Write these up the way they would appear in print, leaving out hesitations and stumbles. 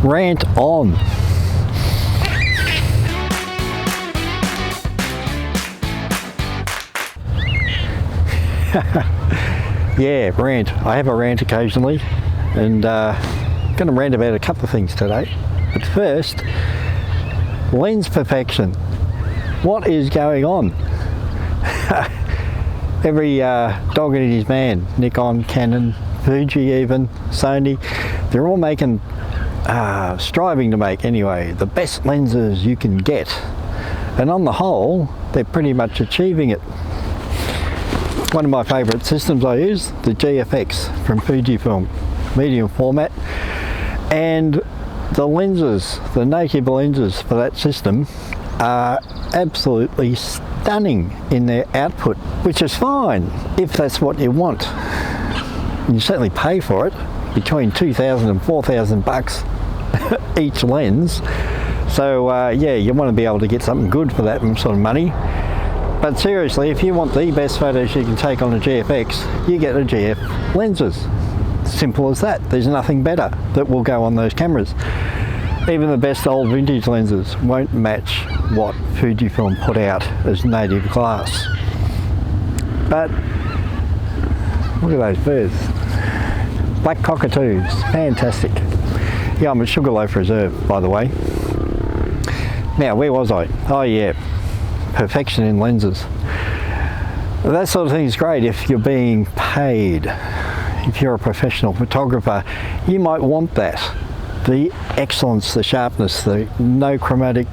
Rant on. Yeah, rant. I have a rant occasionally, and I'm going to rant about a couple of things today. But first, lens perfection. What is going on? Every dog and his man, Nikon, Canon, Fuji even, Sony, they're all making, striving to make anyway, the best lenses you can get. And on the whole, they're pretty much achieving it. One of my favourite systems I use, the GFX from Fujifilm, medium format, and the lenses, the native lenses for that system are absolutely stunning in their output, which is fine if that's what you want. And you certainly pay for it, between 2,000 and 4,000 bucks each lens. So yeah, you want to be able to get something good for that sort of money. But seriously, if you want the best photos you can take on a GFX, you get the GF lenses. Simple as that. There's nothing better that will go on those cameras. Even the best old vintage lenses won't match what Fujifilm put out as native glass. But look at those birds. Black cockatoos, fantastic. Yeah, I'm at Sugarloaf Reserve, by the way. Now, where was I? Oh yeah, perfection in lenses. That sort of thing is great if you're being paid. If you're a professional photographer, you might want that. The excellence, the sharpness, the no chromatic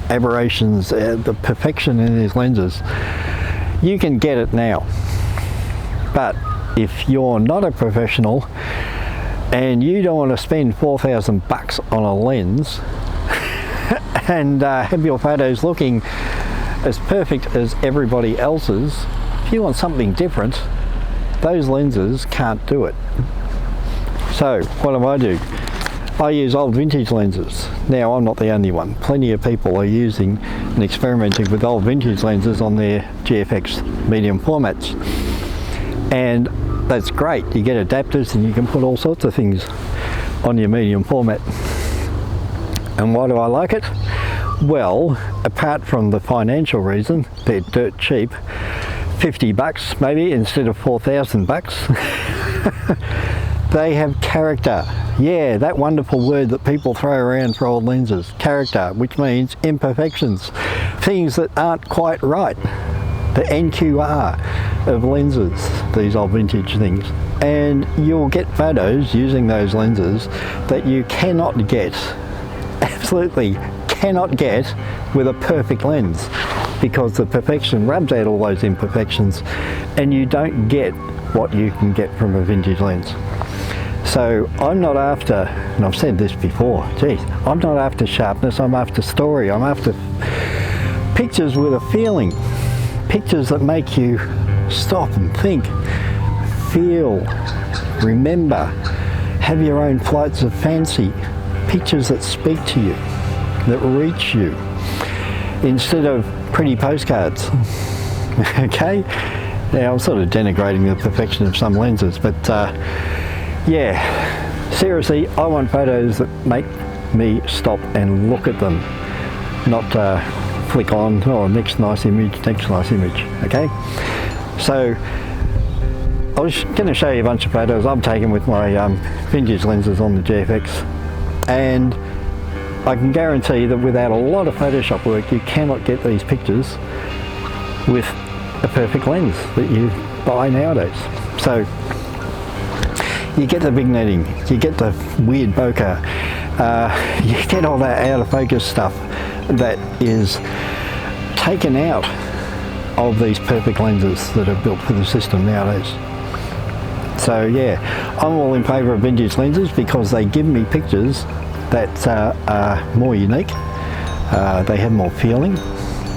aberrations, the perfection in these lenses. You can get it now. But if you're not a professional and you don't want to spend 4,000 bucks on a lens and have your photos looking as perfect as everybody else's, if you want something different, those lenses can't do it. So what do? I use old vintage lenses. Now, I'm not the only one. Plenty of people are using and experimenting with old vintage lenses on their GFX medium formats. And that's great. You get adapters and you can put all sorts of things on your medium format. And why do I like it? Well, apart from the financial reason, they're dirt cheap. 50 bucks maybe instead of 4,000 bucks. They have character. Yeah, that wonderful word that people throw around for old lenses. Character, which means imperfections. Things that aren't quite right. The NQR of lenses, these old vintage things. And you'll get photos using those lenses that you cannot get, absolutely cannot get with a perfect lens, because the perfection rubs out all those imperfections and you don't get what you can get from a vintage lens. So I'm not after, and I've said this before, geez, I'm not after sharpness, I'm after story, I'm after pictures with a feeling, pictures that make you stop and think, feel, remember, have your own flights of fancy, pictures that speak to you, that reach you, instead of pretty postcards. Okay? Now, I'm sort of denigrating the perfection of some lenses, but yeah, seriously, I want photos that make me stop and look at them, not flick on, oh, next nice image, okay? So, I was going to show you a bunch of photos I've taken with my vintage lenses on the GFX, and I can guarantee that without a lot of Photoshop work, you cannot get these pictures with a perfect lens that you buy nowadays. So you get the vignetting, you get the weird bokeh, you get all that out of focus stuff that is taken out of these perfect lenses that are built for the system nowadays. So yeah, I'm all in favour of vintage lenses because they give me pictures that are more unique, they have more feeling,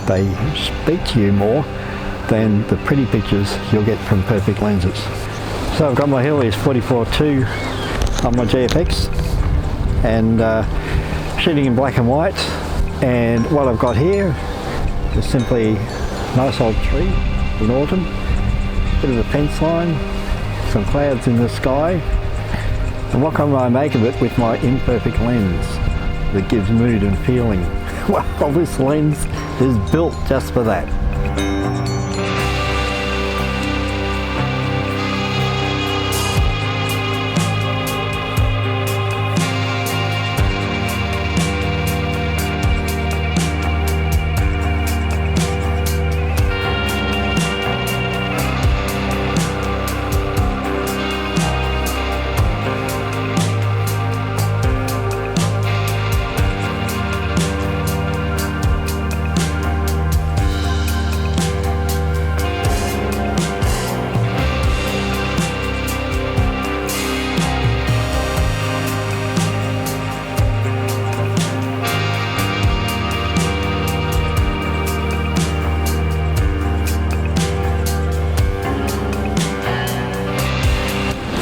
they speak to you more than the pretty pictures you'll get from perfect lenses. So I've got my Helios 44-2 on my GFX and shooting in black and white, and what I've got here is simply a nice old tree in autumn, bit of a fence line, some clouds in the sky, And what can I make of it with my imperfect lens that gives mood and feeling? Well, this lens is built just for that.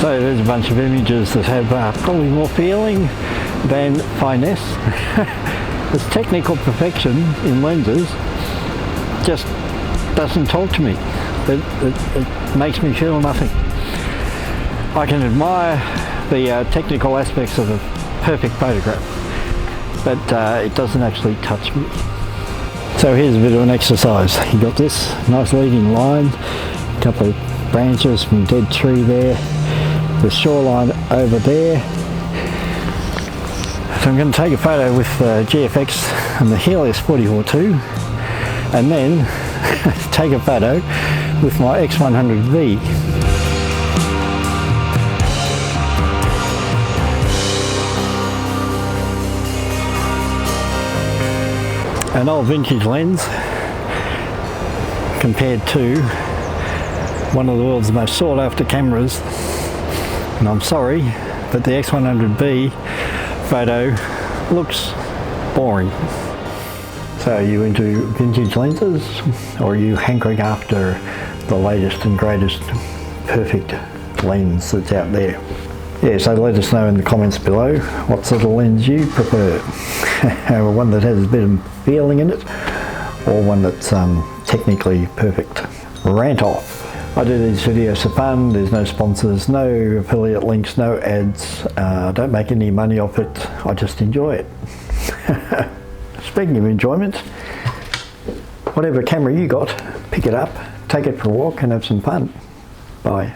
So there's a bunch of images that have probably more feeling than finesse. This technical perfection in lenses just doesn't talk to me. It makes me feel nothing. I can admire the technical aspects of a perfect photograph, but it doesn't actually touch me. So here's a bit of an exercise. You got this nice leading line, a couple of branches from dead tree there, the shoreline over there. So I'm going to take a photo with GFX and the Helios 44-2, and then take a photo with my X100V. An old vintage lens compared to one of the world's most sought after cameras. And I'm sorry, but the X100B photo looks boring. So are you into vintage lenses, or are you hankering after the latest and greatest perfect lens that's out there? Yeah, so let us know in the comments below what sort of lens you prefer. One that has a bit of feeling in it, or one that's technically perfect. Rant off. I do these videos for fun. There's no sponsors, no affiliate links, no ads. I don't make any money off it. I just enjoy it. Speaking of enjoyment, whatever camera you got, pick it up, take it for a walk and have some fun. Bye.